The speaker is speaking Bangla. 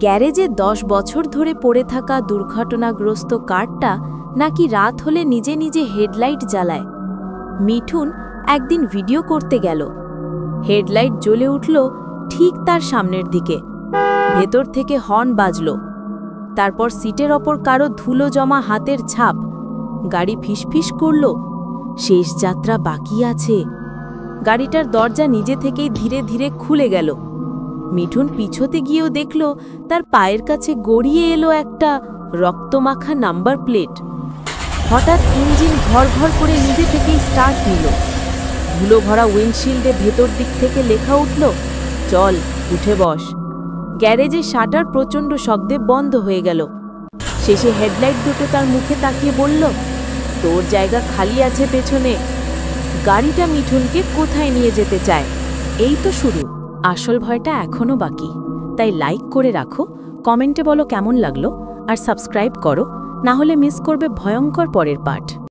গ্যারেজে 10 বছর ধরে পড়ে থাকা দুর্ঘটনাগ্রস্ত কারটা নাকি রাত হলে নিজে নিজে হেডলাইট জ্বালায়। মিঠুন একদিন ভিডিও করতে গেল। হেডলাইট জ্বলে উঠল ঠিক তার সামনের দিকে। ভেতর থেকে হর্ন বাজল। তারপর সিটের ওপর কারো ধুলো জমা হাতের ছাপ। গাড়ি ফিসফিস করল, শেষ যাত্রা বাকি আছে। গাড়িটার দরজা নিজে থেকেই ধীরে ধীরে খুলে গেল। মিঠুন পিছতে গিয়েও দেখল তার পায়ের কাছে গড়িয়ে এলো একটা রক্তমাখা নাম্বার প্লেট। হঠাৎ ইঞ্জিন ঘর ঘর করে নিজে থেকেই স্টার্ট নিল। ধুলো ভরা উইন্ডশিল্ডে ভেতর দিক থেকে লেখা উঠল, চল উঠে বস। গ্যারেজের শাটার প্রচণ্ড শব্দে বন্ধ হয়ে গেল। শেষে হেডলাইট দুটো তার মুখে তাকিয়ে বলল, তোর জায়গা খালি আছে পেছনে। গাড়িটা মিঠুনকে কোথায় নিয়ে যেতে চায়? এই তো শুরু, আসল ভয়টা এখনো বাকি। তাই লাইক করে রাখো, কমেন্টে বলো কেমন লাগলো, আর সাবস্ক্রাইব করো, না হলে মিস করবে ভয়ঙ্কর পরের পার্ট।